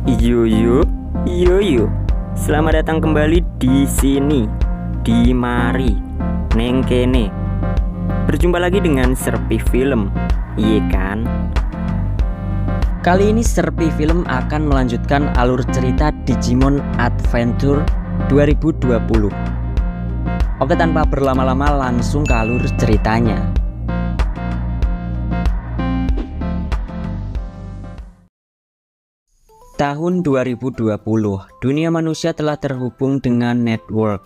Yo yo, yo yo. Selamat datang kembali di sini, di mari, neng kene. Berjumpa lagi dengan Serpi Film, iya kan? Kali ini Serpi Film akan melanjutkan alur cerita Digimon Adventure 2020. Oke, tanpa berlama-lama langsung ke alur ceritanya. Tahun 2020, dunia manusia telah terhubung dengan network.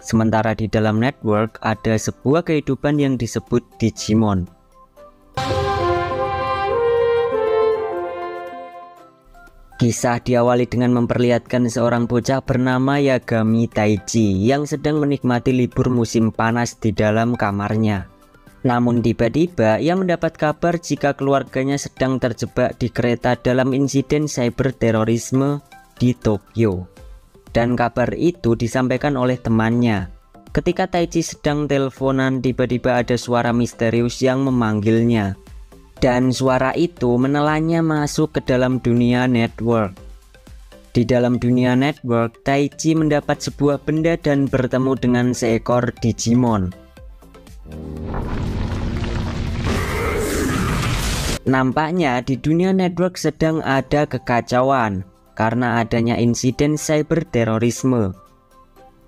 Sementara di dalam network ada sebuah kehidupan yang disebut Digimon. Kisah diawali dengan memperlihatkan seorang bocah bernama Yagami Taiji yang sedang menikmati libur musim panas di dalam kamarnya. Namun tiba-tiba ia mendapat kabar jika keluarganya sedang terjebak di kereta dalam insiden cyber terorisme di Tokyo. Dan kabar itu disampaikan oleh temannya. Ketika Taiji sedang teleponan, tiba-tiba ada suara misterius yang memanggilnya. Dan suara itu menelannya masuk ke dalam dunia network. Di dalam dunia network, Taiji mendapat sebuah benda dan bertemu dengan seekor Digimon. Nampaknya di dunia network sedang ada kekacauan karena adanya insiden cyber terorisme.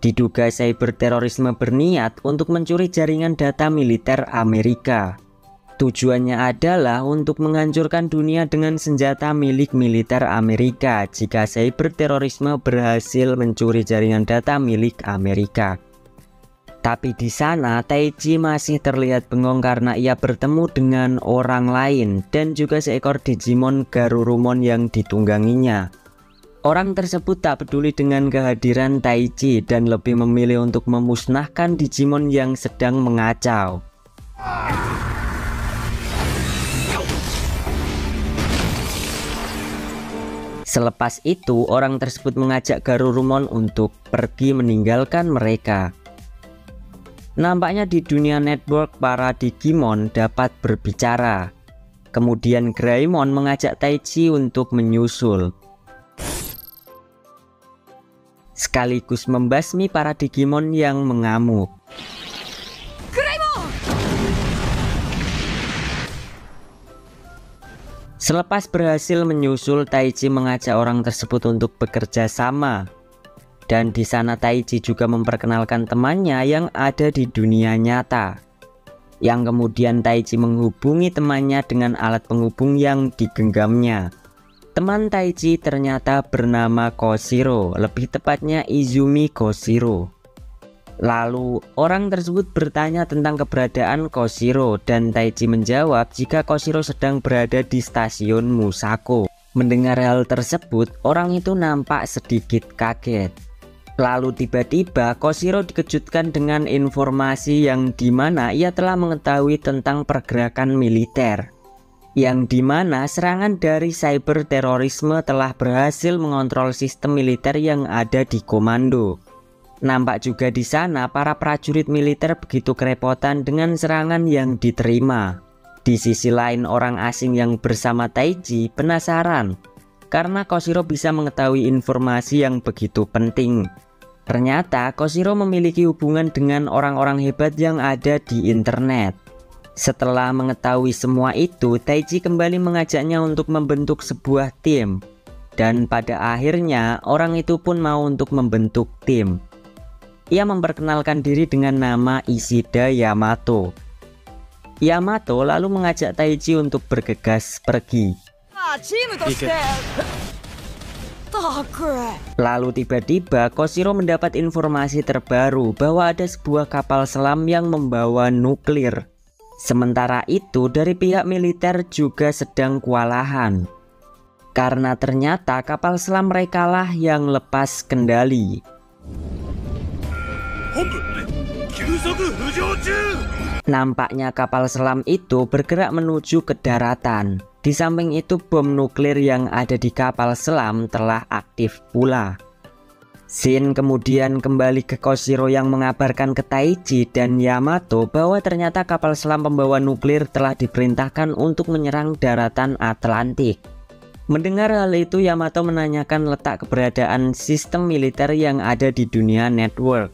Diduga cyber terorisme berniat untuk mencuri jaringan data militer Amerika. Tujuannya adalah untuk menghancurkan dunia dengan senjata milik militer Amerika jika cyber terorisme berhasil mencuri jaringan data milik Amerika. Tapi di sana Taiji masih terlihat bengong karena ia bertemu dengan orang lain dan juga seekor Digimon Garurumon yang ditungganginya. Orang tersebut tak peduli dengan kehadiran Taiji dan lebih memilih untuk memusnahkan Digimon yang sedang mengacau. Selepas itu, orang tersebut mengajak Garurumon untuk pergi meninggalkan mereka. Nampaknya di dunia network para Digimon dapat berbicara. Kemudian Greymon mengajak Taiji untuk menyusul, sekaligus membasmi para Digimon yang mengamuk. Greymon! Selepas berhasil menyusul, Taiji mengajak orang tersebut untuk bekerja sama. Dan di sana Taiji juga memperkenalkan temannya yang ada di dunia nyata. Yang kemudian Taiji menghubungi temannya dengan alat penghubung yang digenggamnya. Teman Taiji ternyata bernama Koshiro, lebih tepatnya Izumi Koshiro. Lalu orang tersebut bertanya tentang keberadaan Koshiro dan Taiji menjawab jika Koshiro sedang berada di stasiun Musako. Mendengar hal tersebut, orang itu nampak sedikit kaget. Lalu tiba-tiba Koshiro dikejutkan dengan informasi yang dimana ia telah mengetahui tentang pergerakan militer, yang dimana serangan dari cyber terorisme telah berhasil mengontrol sistem militer yang ada di komando. Nampak juga di sana para prajurit militer begitu kerepotan dengan serangan yang diterima. Di sisi lain, orang asing yang bersama Taiji penasaran karena Koshiro bisa mengetahui informasi yang begitu penting. Ternyata Koshiro memiliki hubungan dengan orang-orang hebat yang ada di internet. Setelah mengetahui semua itu, Taiji kembali mengajaknya untuk membentuk sebuah tim. Dan pada akhirnya orang itu pun mau untuk membentuk tim. Ia memperkenalkan diri dengan nama Ishida Yamato. Yamato lalu mengajak Taiji untuk bergegas pergi. Lalu tiba-tiba Koshiro mendapat informasi terbaru bahwa ada sebuah kapal selam yang membawa nuklir. Sementara itu dari pihak militer juga sedang kewalahan karena ternyata kapal selam mereka lah yang lepas kendali. Nampaknya kapal selam itu bergerak menuju ke daratan. Di samping itu bom nuklir yang ada di kapal selam telah aktif pula. Shin kemudian kembali ke Koshiro yang mengabarkan ke Taiji dan Yamato bahwa ternyata kapal selam pembawa nuklir telah diperintahkan untuk menyerang daratan Atlantik. Mendengar hal itu, Yamato menanyakan letak keberadaan sistem militer yang ada di dunia network.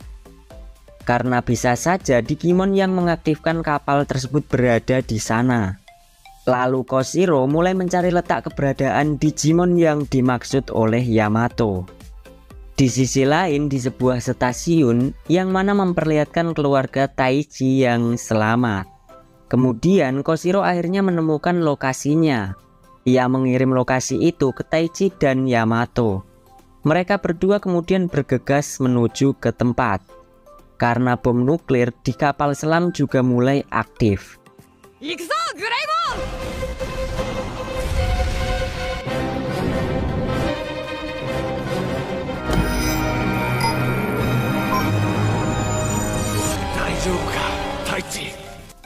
Karena bisa saja Digimon yang mengaktifkan kapal tersebut berada di sana. Lalu Koshiro mulai mencari letak keberadaan Digimon yang dimaksud oleh Yamato. Di sisi lain, di sebuah stasiun yang mana memperlihatkan keluarga Taichi yang selamat. Kemudian Koshiro akhirnya menemukan lokasinya. Ia mengirim lokasi itu ke Taichi dan Yamato. Mereka berdua kemudian bergegas menuju ke tempat. Karena bom nuklir di kapal selam juga mulai aktif. Ikso, Greymon!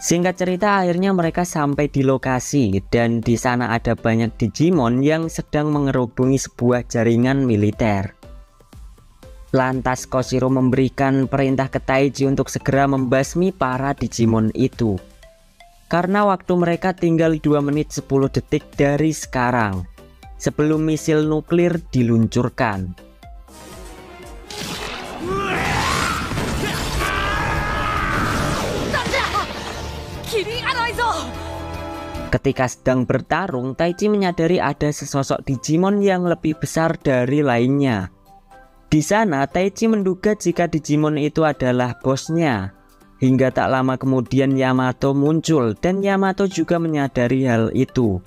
Singkat cerita, akhirnya mereka sampai di lokasi dan di sana ada banyak Digimon yang sedang mengerubungi sebuah jaringan militer. Lantas Koshiro memberikan perintah ke Taichi untuk segera membasmi para Digimon itu. Karena waktu mereka tinggal 2 menit 10 detik dari sekarang, sebelum misil nuklir diluncurkan. Ketika sedang bertarung, Taichi menyadari ada sesosok Digimon yang lebih besar dari lainnya. Di sana, Taichi menduga jika Digimon itu adalah bosnya. Hingga tak lama kemudian Yamato muncul dan Yamato juga menyadari hal itu.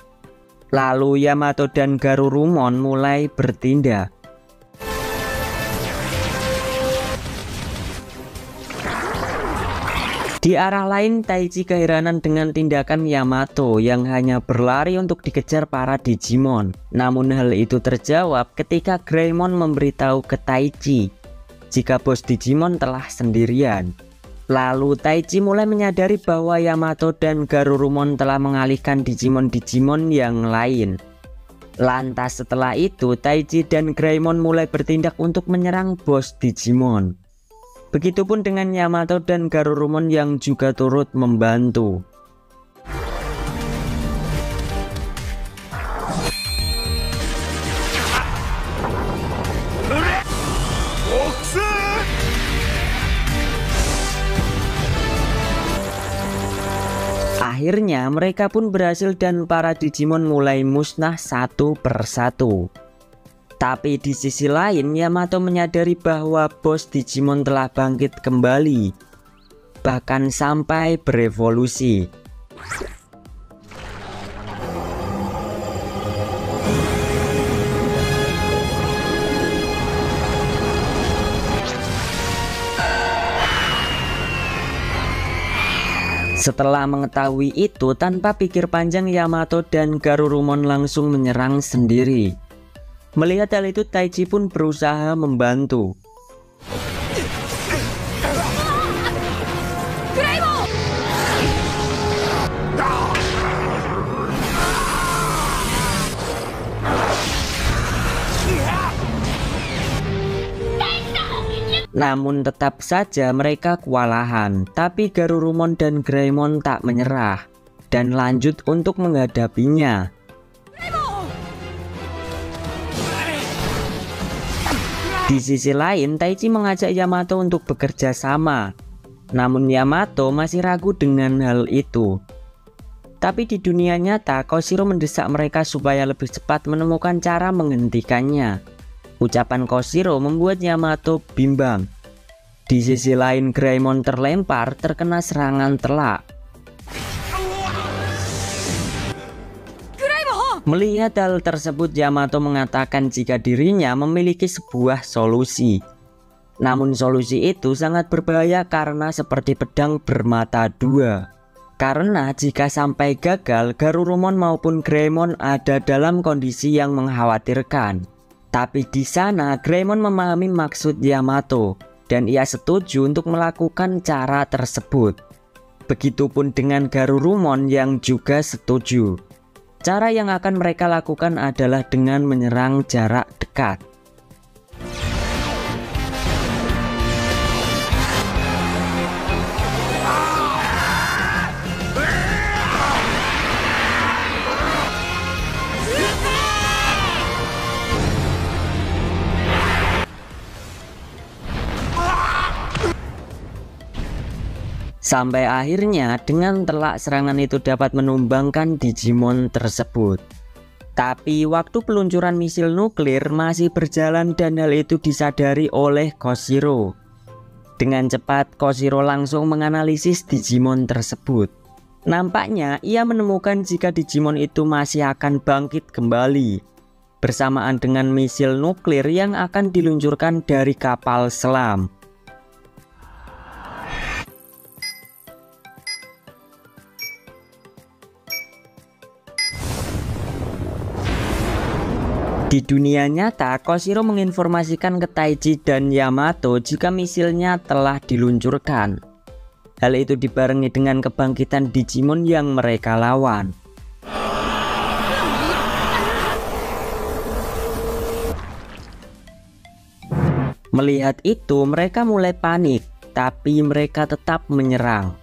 Lalu Yamato dan Garurumon mulai bertindak. Di arah lain, Taichi keheranan dengan tindakan Yamato yang hanya berlari untuk dikejar para Digimon. Namun hal itu terjawab ketika Greymon memberitahu ke Taichi jika bos Digimon telah sendirian. Lalu Taichi mulai menyadari bahwa Yamato dan Garurumon telah mengalihkan Digimon-Digimon yang lain. Lantas setelah itu, Taichi dan Greymon mulai bertindak untuk menyerang bos Digimon. Begitupun dengan Yamato dan Garurumon yang juga turut membantu. Akhirnya mereka pun berhasil dan para Digimon mulai musnah satu persatu. Tapi di sisi lain, Yamato menyadari bahwa bos Digimon telah bangkit kembali, bahkan sampai berevolusi. Setelah mengetahui itu, tanpa pikir panjang Yamato dan Garurumon langsung menyerang sendiri. Melihat hal itu, Taichi pun berusaha membantu. Namun tetap saja mereka kewalahan, tapi Garurumon dan Greymon tak menyerah dan lanjut untuk menghadapinya. Di sisi lain, Taichi mengajak Yamato untuk bekerja sama. Namun Yamato masih ragu dengan hal itu. Tapi di dunia nyata, Koshiro mendesak mereka supaya lebih cepat menemukan cara menghentikannya. Ucapan Koshiro membuat Yamato bimbang. Di sisi lain, Greymon terlempar terkena serangan telak. Melihat hal tersebut, Yamato mengatakan jika dirinya memiliki sebuah solusi. Namun solusi itu sangat berbahaya karena seperti pedang bermata dua. Karena jika sampai gagal, Garurumon maupun Greymon ada dalam kondisi yang mengkhawatirkan. Tapi di sana Greymon memahami maksud Yamato dan ia setuju untuk melakukan cara tersebut. Begitupun dengan Garurumon yang juga setuju. Cara yang akan mereka lakukan adalah dengan menyerang jarak dekat. Sampai akhirnya dengan telak serangan itu dapat menumbangkan Digimon tersebut. Tapi waktu peluncuran misil nuklir masih berjalan dan hal itu disadari oleh Koshiro. Dengan cepat Koshiro langsung menganalisis Digimon tersebut. Nampaknya ia menemukan jika Digimon itu masih akan bangkit kembali bersamaan dengan misil nuklir yang akan diluncurkan dari kapal selam. Di dunia nyata, Koshiro menginformasikan ke Taichi dan Yamato jika misilnya telah diluncurkan. Hal itu dibarengi dengan kebangkitan Digimon yang mereka lawan. Melihat itu, mereka mulai panik, tapi mereka tetap menyerang.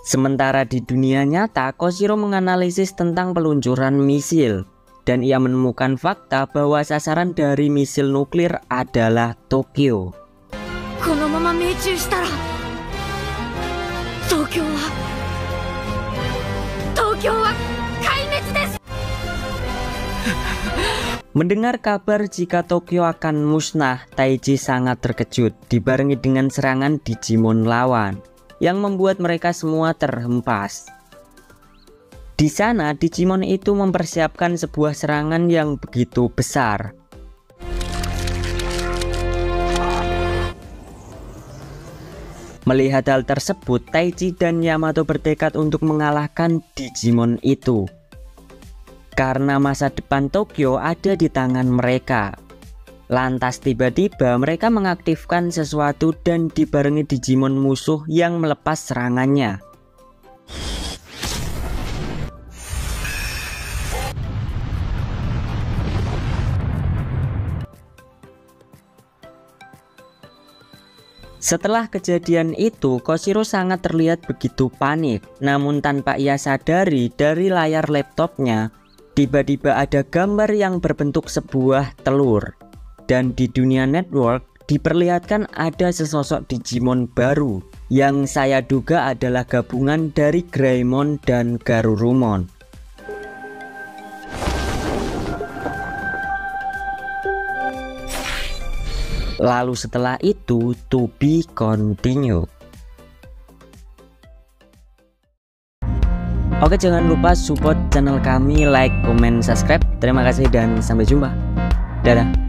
Sementara di dunia nyata, Koshiro menganalisis tentang peluncuran misil dan ia menemukan fakta bahwa sasaran dari misil nuklir adalah Tokyo. Mendengar kabar jika Tokyo akan musnah, Taichi sangat terkejut dibarengi dengan serangan Digimon lawan yang membuat mereka semua terhempas. Di sana Digimon itu mempersiapkan sebuah serangan yang begitu besar. Melihat hal tersebut, Taichi dan Yamato bertekad untuk mengalahkan Digimon itu. Karena masa depan Tokyo ada di tangan mereka. Lantas tiba-tiba mereka mengaktifkan sesuatu dan dibarengi Digimon musuh yang melepas serangannya. Setelah kejadian itu, Koshiro sangat terlihat begitu panik. Namun tanpa ia sadari, dari layar laptopnya tiba-tiba ada gambar yang berbentuk sebuah telur. Dan di dunia network diperlihatkan ada sesosok Digimon baru yang saya duga adalah gabungan dari Greymon dan Garurumon. Lalu setelah itu to be continue. Oke, jangan lupa support channel kami, like, comment, subscribe. Terima kasih dan sampai jumpa. Dadah.